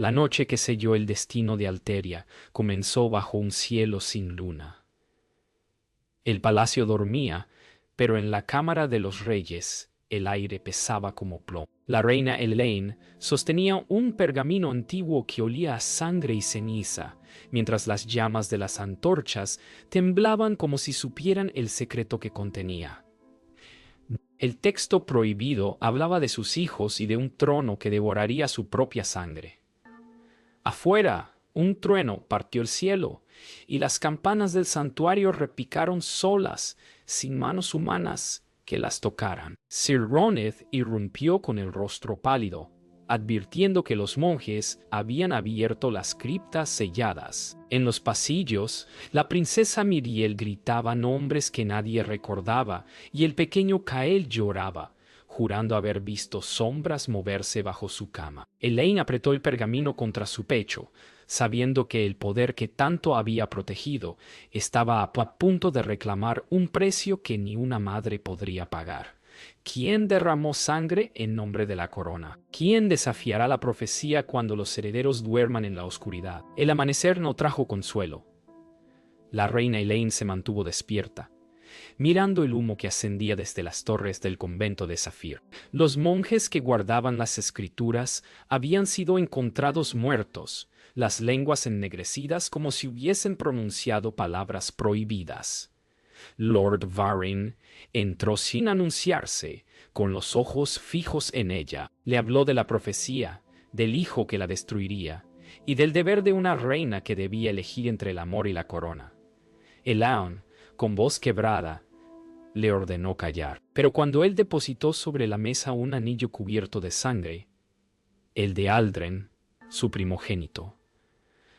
La noche que selló el destino de Alteria comenzó bajo un cielo sin luna. El palacio dormía, pero en la cámara de los reyes el aire pesaba como plomo. La reina Elaine sostenía un pergamino antiguo que olía a sangre y ceniza, mientras las llamas de las antorchas temblaban como si supieran el secreto que contenía. El texto prohibido hablaba de sus hijos y de un trono que devoraría su propia sangre. Afuera, un trueno partió el cielo, y las campanas del santuario repicaron solas, sin manos humanas que las tocaran. Sir Roneth irrumpió con el rostro pálido, advirtiendo que los monjes habían abierto las criptas selladas. En los pasillos, la princesa Miriel gritaba nombres que nadie recordaba, y el pequeño Kael lloraba, jurando haber visto sombras moverse bajo su cama. Elaine apretó el pergamino contra su pecho, sabiendo que el poder que tanto había protegido estaba a punto de reclamar un precio que ni una madre podría pagar. ¿Quién derramó sangre en nombre de la corona? ¿Quién desafiará la profecía cuando los herederos duerman en la oscuridad? El amanecer no trajo consuelo. La reina Elaine se mantuvo despierta, mirando el humo que ascendía desde las torres del convento de Saphir. Los monjes que guardaban las escrituras habían sido encontrados muertos, las lenguas ennegrecidas como si hubiesen pronunciado palabras prohibidas. Lord Varin entró sin anunciarse, con los ojos fijos en ella. Le habló de la profecía, del hijo que la destruiría, y del deber de una reina que debía elegir entre el amor y la corona. Elaine, con voz quebrada, le ordenó callar. Pero cuando él depositó sobre la mesa un anillo cubierto de sangre, el de Aldren, su primogénito,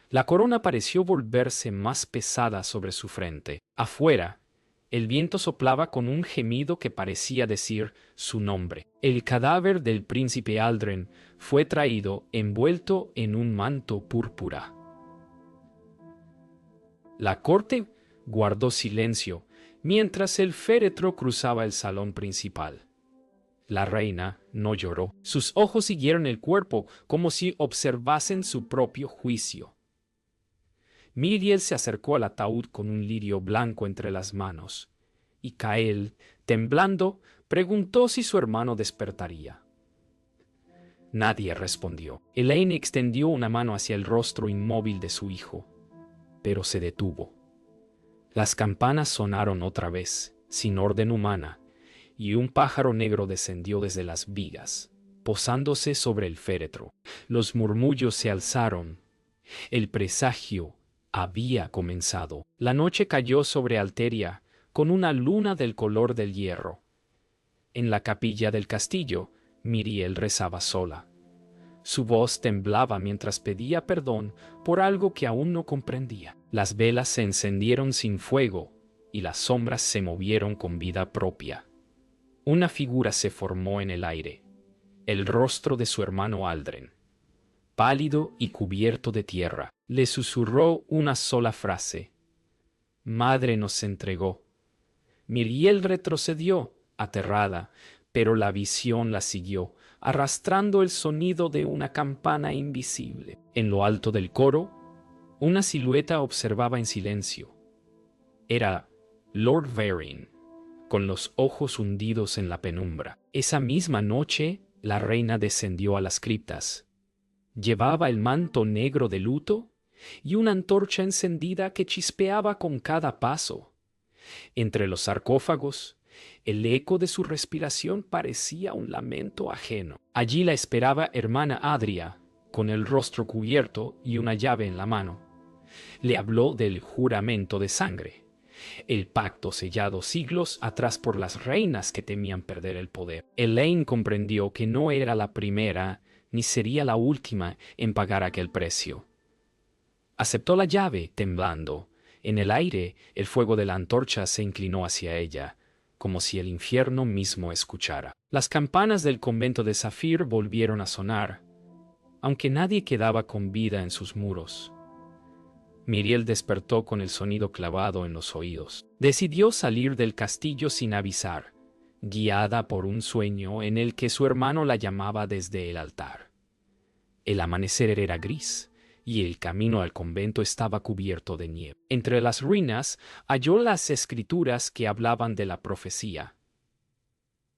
la corona pareció volverse más pesada sobre su frente. Afuera, el viento soplaba con un gemido que parecía decir su nombre. El cadáver del príncipe Aldren fue traído envuelto en un manto púrpura. La corte guardó silencio mientras el féretro cruzaba el salón principal. La reina no lloró. Sus ojos siguieron el cuerpo como si observasen su propio juicio. Miriel se acercó al ataúd con un lirio blanco entre las manos, y Kael, temblando, preguntó si su hermano despertaría. Nadie respondió. Elaine extendió una mano hacia el rostro inmóvil de su hijo, pero se detuvo. Las campanas sonaron otra vez, sin orden humana, y un pájaro negro descendió desde las vigas, posándose sobre el féretro. Los murmullos se alzaron. El presagio había comenzado. La noche cayó sobre Alteria con una luna del color del hierro. En la capilla del castillo, Miriel rezaba sola. Su voz temblaba mientras pedía perdón por algo que aún no comprendía. Las velas se encendieron sin fuego y las sombras se movieron con vida propia. Una figura se formó en el aire, el rostro de su hermano Aldren. Pálido y cubierto de tierra, le susurró una sola frase: «Madre nos entregó». Miriel retrocedió, aterrada, pero la visión la siguió, arrastrando el sonido de una campana invisible. En lo alto del coro, una silueta observaba en silencio. Era Lord Varin, con los ojos hundidos en la penumbra. Esa misma noche, la reina descendió a las criptas. Llevaba el manto negro de luto y una antorcha encendida que chispeaba con cada paso. Entre los sarcófagos, el eco de su respiración parecía un lamento ajeno. Allí la esperaba hermana Adria, con el rostro cubierto y una llave en la mano. Le habló del juramento de sangre, el pacto sellado siglos atrás por las reinas que temían perder el poder. Elaine comprendió que no era la primera ni sería la última en pagar aquel precio. Aceptó la llave, temblando. En el aire, el fuego de la antorcha se inclinó hacia ella, como si el infierno mismo escuchara. Las campanas del convento de Saphir volvieron a sonar, aunque nadie quedaba con vida en sus muros. Miriel despertó con el sonido clavado en los oídos. Decidió salir del castillo sin avisar, guiada por un sueño en el que su hermano la llamaba desde el altar. El amanecer era gris, y el camino al convento estaba cubierto de nieve. Entre las ruinas halló las escrituras que hablaban de la profecía.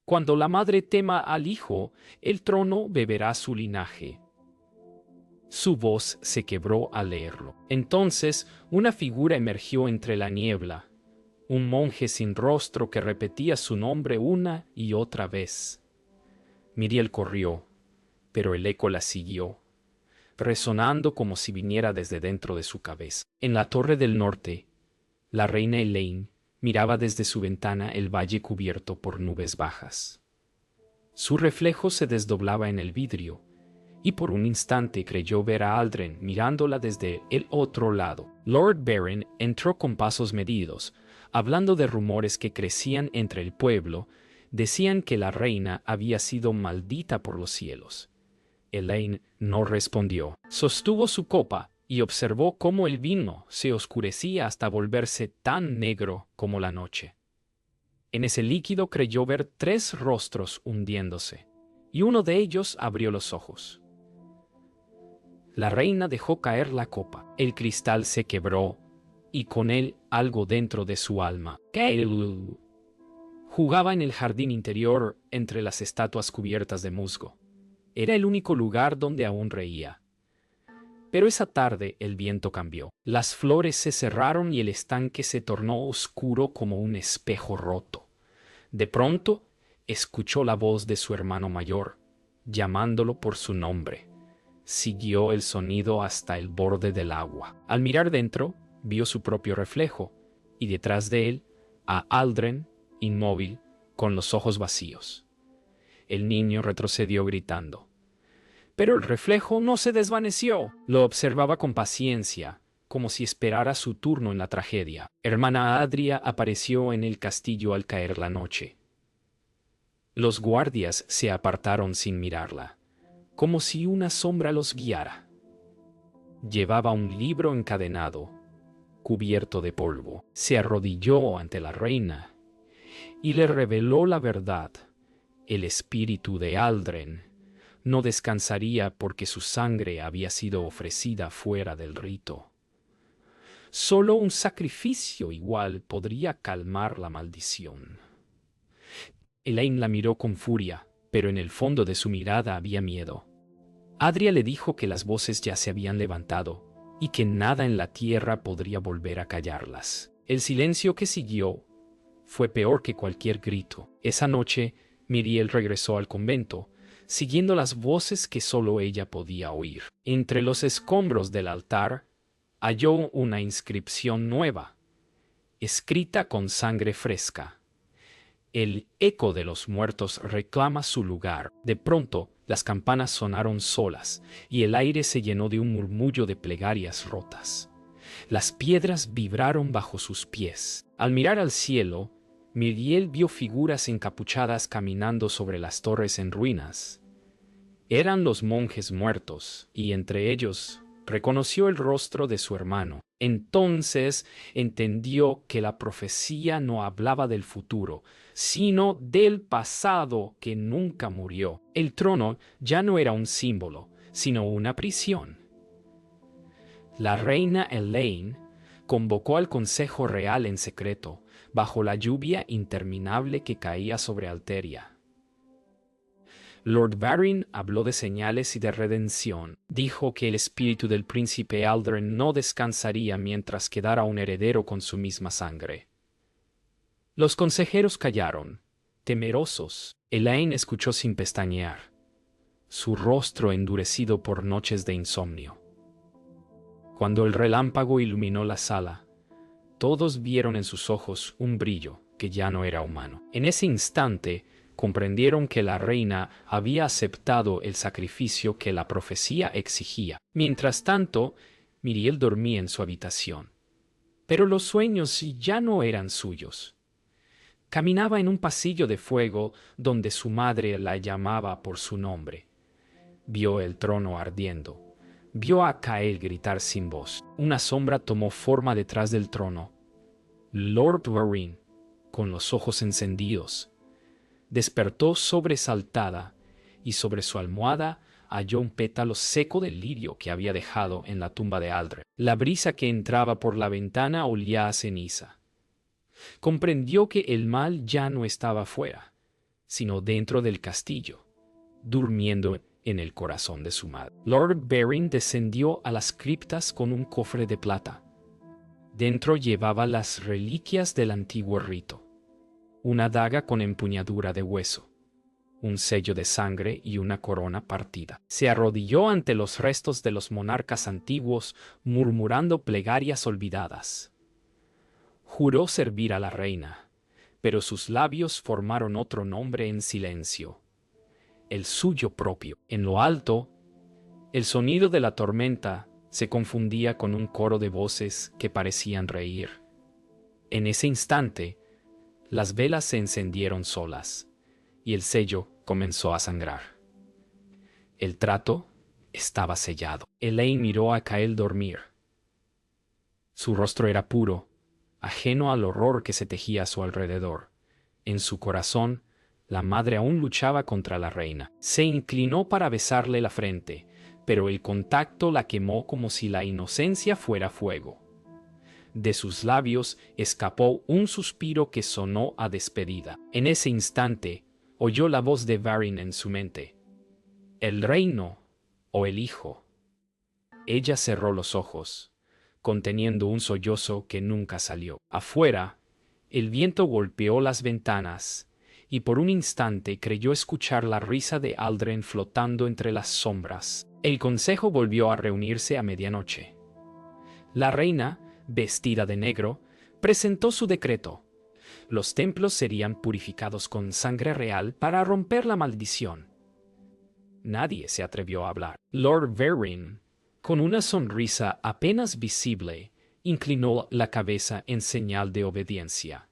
Cuando la madre tema al hijo, el trono beberá su linaje. Su voz se quebró al leerlo. Entonces una figura emergió entre la niebla, un monje sin rostro que repetía su nombre una y otra vez. Miriel corrió, pero el eco la siguió, resonando como si viniera desde dentro de su cabeza. En la torre del norte, la reina Elaine miraba desde su ventana el valle cubierto por nubes bajas. Su reflejo se desdoblaba en el vidrio, y por un instante creyó ver a Aldren mirándola desde el otro lado. Lord Baron entró con pasos medidos, hablando de rumores que crecían entre el pueblo. Decían que la reina había sido maldita por los cielos. Elaine no respondió. Sostuvo su copa y observó cómo el vino se oscurecía hasta volverse tan negro como la noche. En ese líquido creyó ver 3 rostros hundiéndose, y uno de ellos abrió los ojos. La reina dejó caer la copa. El cristal se quebró, y con él algo dentro de su alma. Jugaba en el jardín interior entre las estatuas cubiertas de musgo. Era el único lugar donde aún reía. Pero esa tarde el viento cambió. Las flores se cerraron y el estanque se tornó oscuro como un espejo roto. De pronto, escuchó la voz de su hermano mayor, llamándolo por su nombre. Siguió el sonido hasta el borde del agua. Al mirar dentro, vio su propio reflejo, y detrás de él, a Aldren, inmóvil, con los ojos vacíos. El niño retrocedió gritando. Pero el reflejo no se desvaneció. Lo observaba con paciencia, como si esperara su turno en la tragedia. Hermana Adria apareció en el castillo al caer la noche. Los guardias se apartaron sin mirarla, como si una sombra los guiara. Llevaba un libro encadenado, cubierto de polvo. Se arrodilló ante la reina y le reveló la verdad. El espíritu de Aldren no descansaría porque su sangre había sido ofrecida fuera del rito. Solo un sacrificio igual podría calmar la maldición. Elaine la miró con furia, pero en el fondo de su mirada había miedo. Adria le dijo que las voces ya se habían levantado y que nada en la tierra podría volver a callarlas. El silencio que siguió fue peor que cualquier grito. Esa noche, Miriel regresó al convento, siguiendo las voces que solo ella podía oír. Entre los escombros del altar, halló una inscripción nueva, escrita con sangre fresca. El eco de los muertos reclama su lugar. De pronto, las campanas sonaron solas, y el aire se llenó de un murmullo de plegarias rotas. Las piedras vibraron bajo sus pies. Al mirar al cielo, Miriel vio figuras encapuchadas caminando sobre las torres en ruinas. Eran los monjes muertos, y entre ellos reconoció el rostro de su hermano. Entonces entendió que la profecía no hablaba del futuro, sino del pasado que nunca murió. El trono ya no era un símbolo, sino una prisión. La reina Elaine convocó al Consejo Real en secreto, bajo la lluvia interminable que caía sobre Alteria. Lord Baron habló de señales y de redención. Dijo que el espíritu del príncipe Aldren no descansaría mientras quedara un heredero con su misma sangre. Los consejeros callaron, temerosos. Elaine escuchó sin pestañear, su rostro endurecido por noches de insomnio. Cuando el relámpago iluminó la sala, todos vieron en sus ojos un brillo que ya no era humano. En ese instante, comprendieron que la reina había aceptado el sacrificio que la profecía exigía. Mientras tanto, Miriel dormía en su habitación. Pero los sueños ya no eran suyos. Caminaba en un pasillo de fuego donde su madre la llamaba por su nombre. Vio el trono ardiendo. Vio a Kael gritar sin voz. Una sombra tomó forma detrás del trono. Lord Baron, con los ojos encendidos, despertó sobresaltada y sobre su almohada halló un pétalo seco de lirio que había dejado en la tumba de Aldred. La brisa que entraba por la ventana olía a ceniza. Comprendió que el mal ya no estaba fuera, sino dentro del castillo, durmiendo en el corazón de su madre. Lord Baring descendió a las criptas con un cofre de plata. Dentro llevaba las reliquias del antiguo rito: una daga con empuñadura de hueso, un sello de sangre y una corona partida. Se arrodilló ante los restos de los monarcas antiguos, murmurando plegarias olvidadas. Juró servir a la reina, pero sus labios formaron otro nombre en silencio: el suyo propio. En lo alto, el sonido de la tormenta se confundía con un coro de voces que parecían reír. En ese instante, las velas se encendieron solas y el sello comenzó a sangrar. El trato estaba sellado. Elaine miró a Kael dormir. Su rostro era puro, ajeno al horror que se tejía a su alrededor. En su corazón, la madre aún luchaba contra la reina. Se inclinó para besarle la frente, pero el contacto la quemó como si la inocencia fuera fuego. De sus labios escapó un suspiro que sonó a despedida. En ese instante, oyó la voz de Baring en su mente: ¿el reino o el hijo? Ella cerró los ojos, conteniendo un sollozo que nunca salió. Afuera, el viento golpeó las ventanas, y por un instante creyó escuchar la risa de Aldred flotando entre las sombras. El consejo volvió a reunirse a medianoche. La reina, vestida de negro, presentó su decreto. Los templos serían purificados con sangre real para romper la maldición. Nadie se atrevió a hablar. Lord Baring, con una sonrisa apenas visible, inclinó la cabeza en señal de obediencia.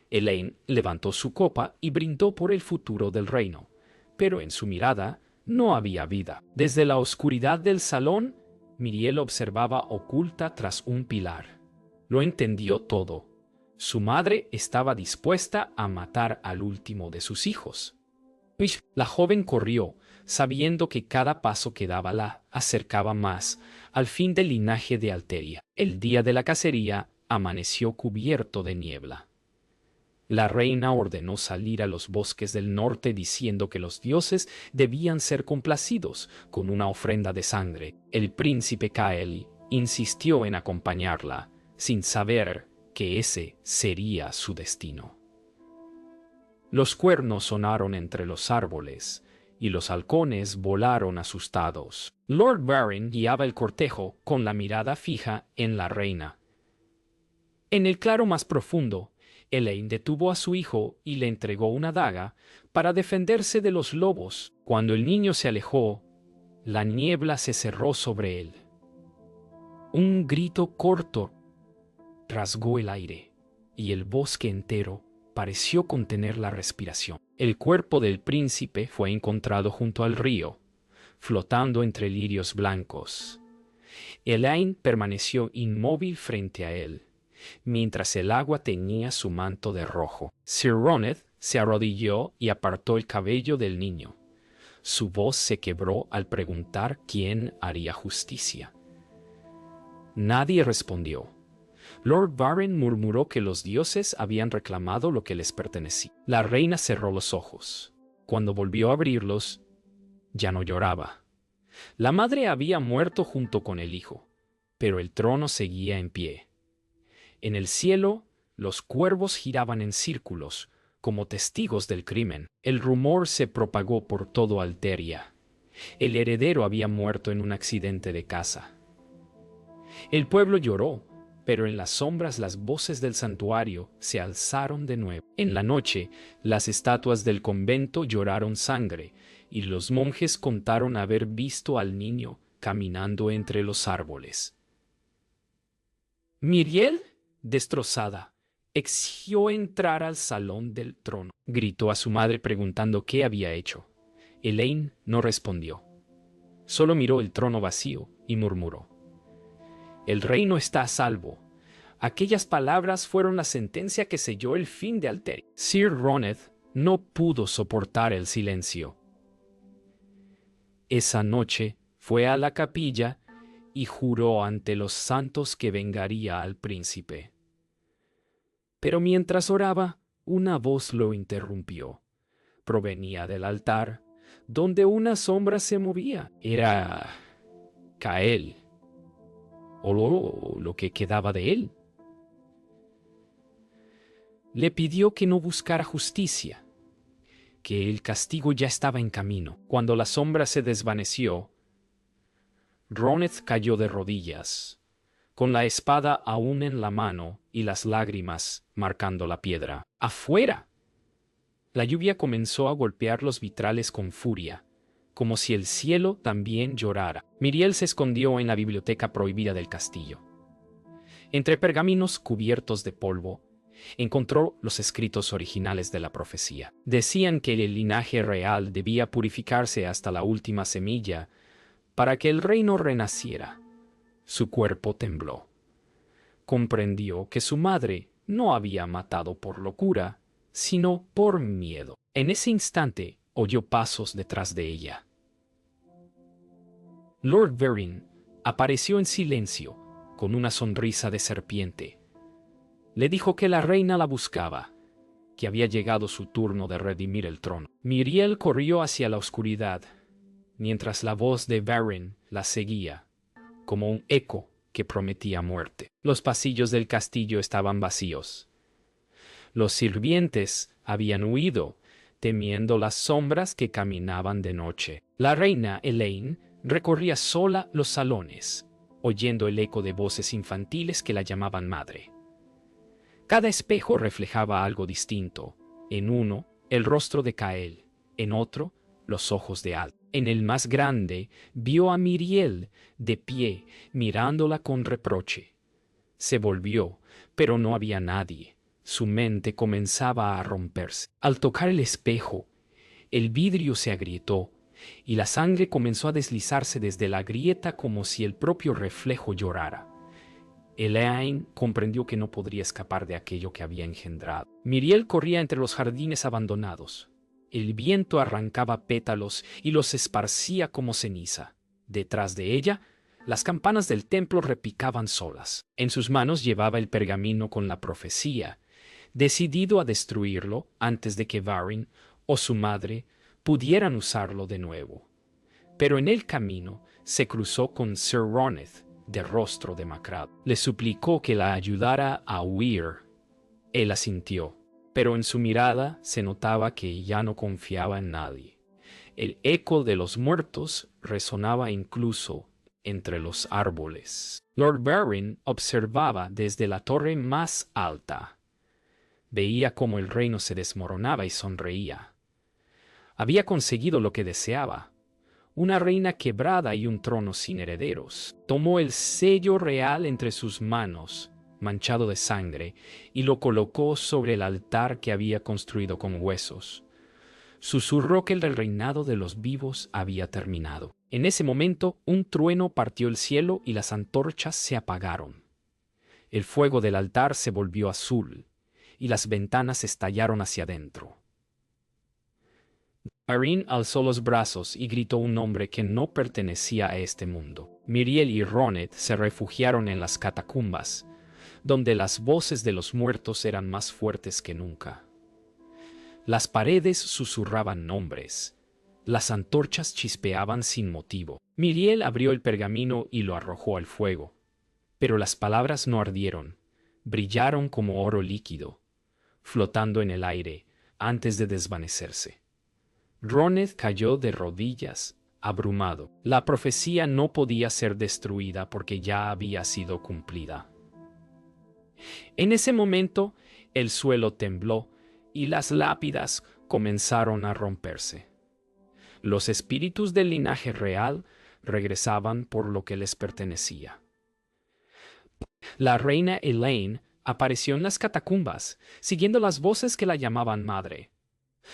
Elaine levantó su copa y brindó por el futuro del reino, pero en su mirada no había vida. Desde la oscuridad del salón, Myriel observaba oculta tras un pilar. Lo entendió todo. Su madre estaba dispuesta a matar al último de sus hijos. La joven corrió, sabiendo que cada paso que daba la acercaba más al fin del linaje de Alteria. El día de la cacería amaneció cubierto de niebla. La reina ordenó salir a los bosques del norte diciendo que los dioses debían ser complacidos con una ofrenda de sangre. El príncipe Kael insistió en acompañarla, sin saber que ese sería su destino. Los cuernos sonaron entre los árboles, y los halcones volaron asustados. Lord Baring guiaba el cortejo con la mirada fija en la reina. En el claro más profundo, Elaine detuvo a su hijo y le entregó una daga para defenderse de los lobos. Cuando el niño se alejó, la niebla se cerró sobre él. Un grito corto rasgó el aire, y el bosque entero pareció contener la respiración. El cuerpo del príncipe fue encontrado junto al río, flotando entre lirios blancos. Elaine permaneció inmóvil frente a él, mientras el agua teñía su manto de rojo. Sir Roned se arrodilló y apartó el cabello del niño. Su voz se quebró al preguntar quién haría justicia. Nadie respondió. Lord Baring murmuró que los dioses habían reclamado lo que les pertenecía. La reina cerró los ojos. Cuando volvió a abrirlos, ya no lloraba. La madre había muerto junto con el hijo, pero el trono seguía en pie. En el cielo, los cuervos giraban en círculos, como testigos del crimen. El rumor se propagó por todo Alteria. El heredero había muerto en un accidente de caza. El pueblo lloró, pero en las sombras las voces del santuario se alzaron de nuevo. En la noche, las estatuas del convento lloraron sangre, y los monjes contaron haber visto al niño caminando entre los árboles. Myriel, destrozada, exigió entrar al salón del trono. Gritó a su madre preguntando qué había hecho. Elaine no respondió. Solo miró el trono vacío y murmuró: «El reino está a salvo». Aquellas palabras fueron la sentencia que selló el fin de Alteria. Sir Roned no pudo soportar el silencio. Esa noche fue a la capilla y juró ante los santos que vengaría al príncipe. Pero mientras oraba, una voz lo interrumpió. Provenía del altar, donde una sombra se movía. Era Cael, o lo que quedaba de él. Le pidió que no buscara justicia, que el castigo ya estaba en camino. Cuando la sombra se desvaneció, Roneth cayó de rodillas, con la espada aún en la mano y las lágrimas marcando la piedra. ¡Afuera! La lluvia comenzó a golpear los vitrales con furia, como si el cielo también llorara. Miriel se escondió en la biblioteca prohibida del castillo. Entre pergaminos cubiertos de polvo, encontró los escritos originales de la profecía. Decían que el linaje real debía purificarse hasta la última semilla para que el reino renaciera. Su cuerpo tembló. Comprendió que su madre no había matado por locura, sino por miedo. En ese instante oyó pasos detrás de ella. Lord Verin apareció en silencio, con una sonrisa de serpiente. Le dijo que la reina la buscaba, que había llegado su turno de redimir el trono. Miriel corrió hacia la oscuridad, mientras la voz de Verin la seguía, como un eco que prometía muerte. Los pasillos del castillo estaban vacíos. Los sirvientes habían huido, temiendo las sombras que caminaban de noche. La reina Elaine recorría sola los salones, oyendo el eco de voces infantiles que la llamaban madre. Cada espejo reflejaba algo distinto. En uno, el rostro de Cael; en otro, los ojos de Al. En el más grande, vio a Miriel de pie, mirándola con reproche. Se volvió, pero no había nadie. Su mente comenzaba a romperse. Al tocar el espejo, el vidrio se agrietó y la sangre comenzó a deslizarse desde la grieta como si el propio reflejo llorara. Elaine comprendió que no podría escapar de aquello que había engendrado. Miriel corría entre los jardines abandonados. El viento arrancaba pétalos y los esparcía como ceniza. Detrás de ella, las campanas del templo repicaban solas. En sus manos llevaba el pergamino con la profecía, decidido a destruirlo antes de que Verin o su madre pudieran usarlo de nuevo. Pero en el camino se cruzó con Sir Roneth, de rostro demacrado. Le suplicó que la ayudara a huir. Él asintió, pero en su mirada se notaba que ya no confiaba en nadie. El eco de los muertos resonaba incluso entre los árboles. Lord Verin observaba desde la torre más alta. Veía cómo el reino se desmoronaba y sonreía. Había conseguido lo que deseaba: una reina quebrada y un trono sin herederos. Tomó el sello real entre sus manos, manchado de sangre, y lo colocó sobre el altar que había construido con huesos. Susurró que el reinado de los vivos había terminado. En ese momento, un trueno partió el cielo y las antorchas se apagaron. El fuego del altar se volvió azul, y las ventanas estallaron hacia adentro. Verin alzó los brazos y gritó un nombre que no pertenecía a este mundo. Miriel y Roneth se refugiaron en las catacumbas, donde las voces de los muertos eran más fuertes que nunca. Las paredes susurraban nombres. Las antorchas chispeaban sin motivo. Miriel abrió el pergamino y lo arrojó al fuego. Pero las palabras no ardieron. Brillaron como oro líquido, flotando en el aire antes de desvanecerse. Roneth cayó de rodillas, abrumado. La profecía no podía ser destruida porque ya había sido cumplida. En ese momento, el suelo tembló y las lápidas comenzaron a romperse. Los espíritus del linaje real regresaban por lo que les pertenecía. La reina Elaine apareció en las catacumbas, siguiendo las voces que la llamaban madre.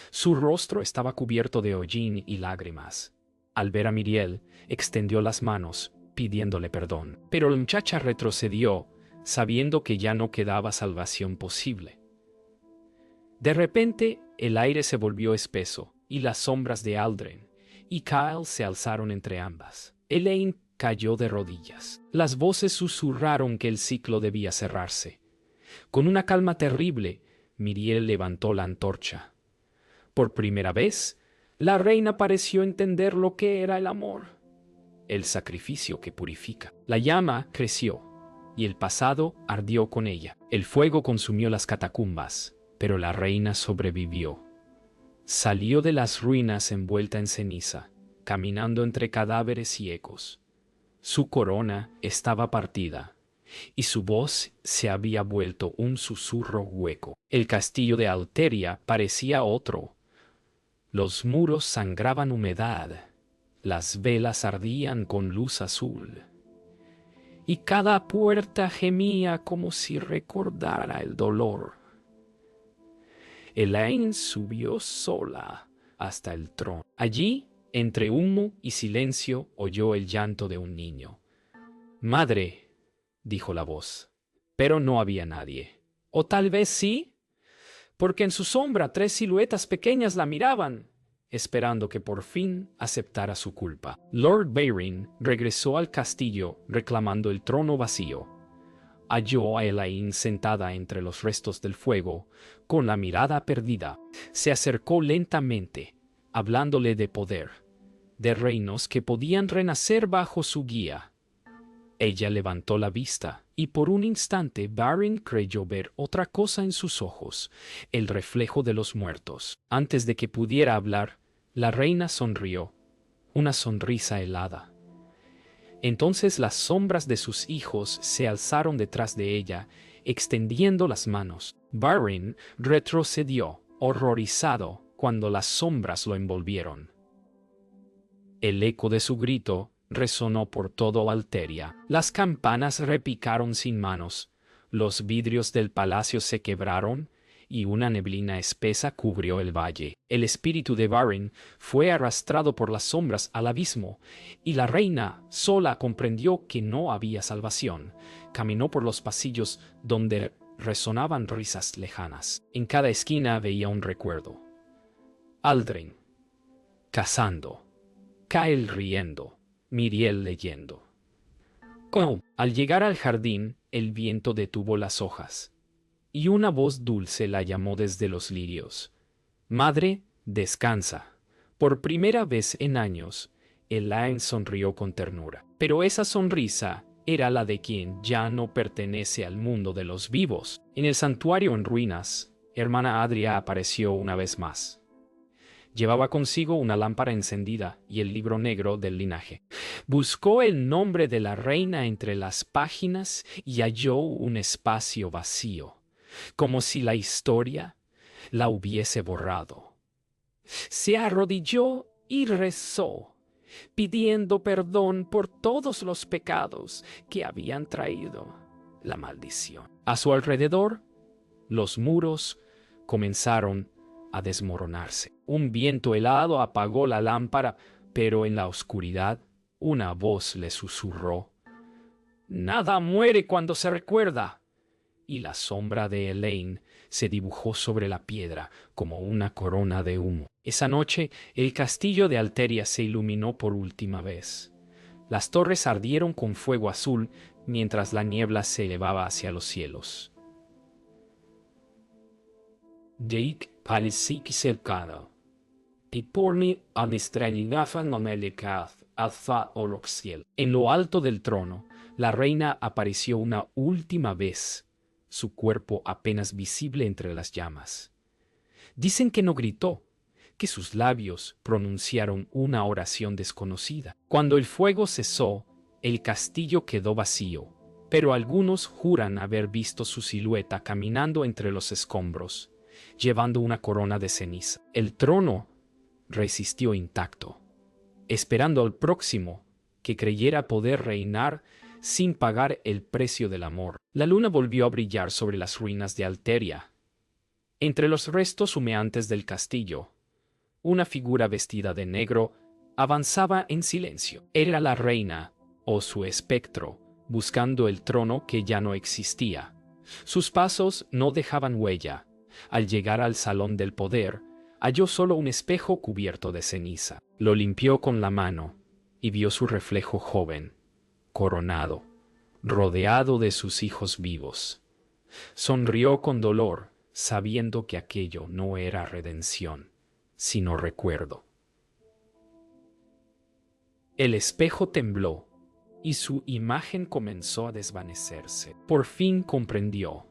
Su rostro estaba cubierto de hollín y lágrimas. Al ver a Miriel, extendió las manos, pidiéndole perdón. Pero la muchacha retrocedió, sabiendo que ya no quedaba salvación posible. De repente, el aire se volvió espeso, y las sombras de Aldren, y Kyle se alzaron entre ambas. Elaine cayó de rodillas. Las voces susurraron que el ciclo debía cerrarse. Con una calma terrible, Myriel levantó la antorcha. Por primera vez, la reina pareció entender lo que era el amor, el sacrificio que purifica. La llama creció, y el pasado ardió con ella. El fuego consumió las catacumbas, pero la reina sobrevivió. Salió de las ruinas envuelta en ceniza, caminando entre cadáveres y ecos. Su corona estaba partida, y su voz se había vuelto un susurro hueco. El castillo de Alteria parecía otro. Los muros sangraban humedad, las velas ardían con luz azul, y cada puerta gemía como si recordara el dolor. Elaine subió sola hasta el trono. Allí, entre humo y silencio, oyó el llanto de un niño. «Madre», dijo la voz, pero no había nadie. O tal vez sí, porque en su sombra 3 siluetas pequeñas la miraban, esperando que por fin aceptara su culpa. Lord Beyrin regresó al castillo reclamando el trono vacío. Halló a Elaine sentada entre los restos del fuego, con la mirada perdida. Se acercó lentamente, hablándole de poder, de reinos que podían renacer bajo su guía. Ella levantó la vista, y por un instante Beyrin creyó ver otra cosa en sus ojos, el reflejo de los muertos. Antes de que pudiera hablar, la reina sonrió, una sonrisa helada. Entonces las sombras de sus hijos se alzaron detrás de ella, extendiendo las manos. Beyrin retrocedió, horrorizado, cuando las sombras lo envolvieron. El eco de su grito resonó por todo Alteria. Las campanas repicaron sin manos, los vidrios del palacio se quebraron, y una neblina espesa cubrió el valle. El espíritu de Beyrin fue arrastrado por las sombras al abismo, y la reina sola comprendió que no había salvación. Caminó por los pasillos donde resonaban risas lejanas. En cada esquina veía un recuerdo. Aldrin cazando, Kyle riendo, Myriel leyendo. Al llegar al jardín, el viento detuvo las hojas, y una voz dulce la llamó desde los lirios. «Madre, descansa». Por primera vez en años, Elaine sonrió con ternura. Pero esa sonrisa era la de quien ya no pertenece al mundo de los vivos. En el santuario en ruinas, hermana Adria apareció una vez más. Llevaba consigo una lámpara encendida y el libro negro del linaje. Buscó el nombre de la reina entre las páginas y halló un espacio vacío, como si la historia la hubiese borrado. Se arrodilló y rezó, pidiendo perdón por todos los pecados que habían traído la maldición. A su alrededor, los muros comenzaron a desmoronarse. Un viento helado apagó la lámpara, pero en la oscuridad una voz le susurró: «Nada muere cuando se recuerda». Y la sombra de Elaine se dibujó sobre la piedra como una corona de humo. Esa noche, el castillo de Alteria se iluminó por última vez. Las torres ardieron con fuego azul mientras la niebla se elevaba hacia los cielos. Jake parecía cercano, y por mí a estrellinafa no me lecaz alza oroxiel. En lo alto del trono, la reina apareció una última vez, su cuerpo apenas visible entre las llamas. Dicen que no gritó, que sus labios pronunciaron una oración desconocida. Cuando el fuego cesó, el castillo quedó vacío, pero algunos juran haber visto su silueta caminando entre los escombros, llevando una corona de ceniza. El trono resistió intacto, esperando al próximo que creyera poder reinar sin pagar el precio del amor. La luna volvió a brillar sobre las ruinas de Alteria. Entre los restos humeantes del castillo, una figura vestida de negro avanzaba en silencio. Era la reina, o su espectro, buscando el trono que ya no existía. Sus pasos no dejaban huella. Al llegar al salón del poder, halló solo un espejo cubierto de ceniza. Lo limpió con la mano y vio su reflejo joven, coronado, rodeado de sus hijos vivos. Sonrió con dolor, sabiendo que aquello no era redención, sino recuerdo. El espejo tembló y su imagen comenzó a desvanecerse. Por fin comprendió.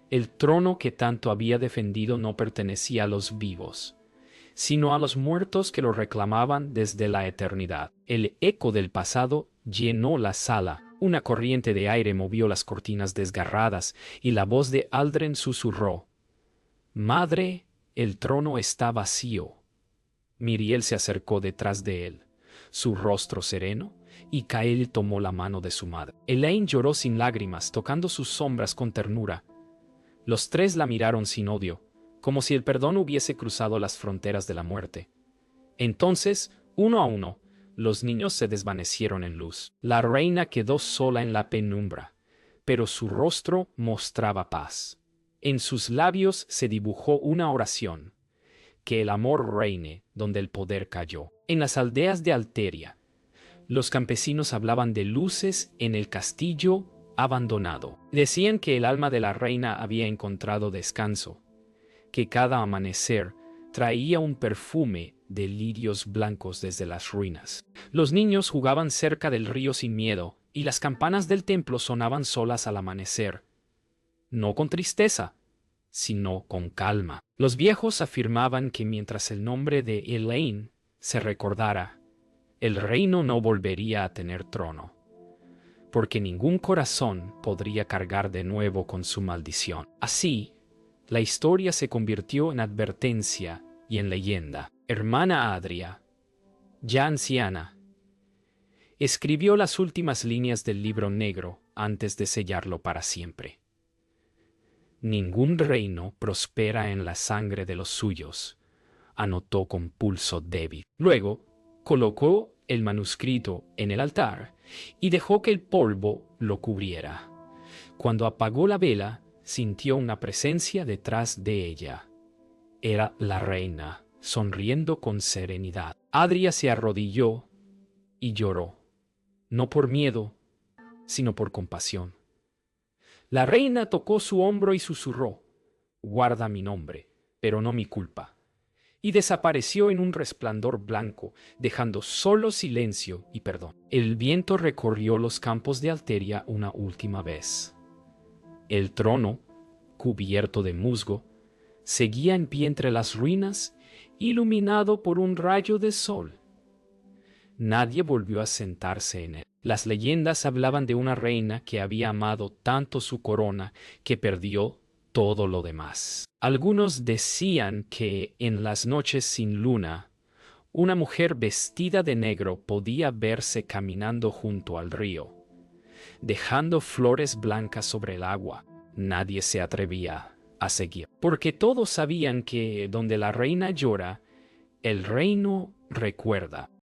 El trono que tanto había defendido no pertenecía a los vivos, sino a los muertos que lo reclamaban desde la eternidad. El eco del pasado llenó la sala. Una corriente de aire movió las cortinas desgarradas y la voz de Aldren susurró: «Madre, el trono está vacío». Miriel se acercó detrás de él, su rostro sereno, y Kael tomó la mano de su madre. Elaine lloró sin lágrimas, tocando sus sombras con ternura. Los tres la miraron sin odio, como si el perdón hubiese cruzado las fronteras de la muerte. Entonces, uno a uno, los niños se desvanecieron en luz. La reina quedó sola en la penumbra, pero su rostro mostraba paz. En sus labios se dibujó una oración: que el amor reine donde el poder cayó. En las aldeas de Alteria, los campesinos hablaban de luces en el castillo abandonado. Decían que el alma de la reina había encontrado descanso, que cada amanecer traía un perfume de lirios blancos desde las ruinas. Los niños jugaban cerca del río sin miedo, y las campanas del templo sonaban solas al amanecer, no con tristeza, sino con calma. Los viejos afirmaban que mientras el nombre de Elaine se recordara, el reino no volvería a tener trono, porque ningún corazón podría cargar de nuevo con su maldición. Así, la historia se convirtió en advertencia y en leyenda. Hermana Adria, ya anciana, escribió las últimas líneas del libro negro antes de sellarlo para siempre. Ningún reino prospera en la sangre de los suyos, anotó con pulso débil. Luego, colocó el manuscrito en el altar y dejó que el polvo lo cubriera. Cuando apagó la vela, sintió una presencia detrás de ella. Era la reina, sonriendo con serenidad. Adria se arrodilló y lloró, no por miedo, sino por compasión. La reina tocó su hombro y susurró: «Guarda mi nombre, pero no mi culpa», y desapareció en un resplandor blanco, dejando solo silencio y perdón. El viento recorrió los campos de Alteria una última vez. El trono, cubierto de musgo, seguía en pie entre las ruinas, iluminado por un rayo de sol. Nadie volvió a sentarse en él. Las leyendas hablaban de una reina que había amado tanto su corona que perdió todo lo demás. Algunos decían que en las noches sin luna, una mujer vestida de negro podía verse caminando junto al río, dejando flores blancas sobre el agua. Nadie se atrevía a seguir, porque todos sabían que donde la reina llora, el reino recuerda.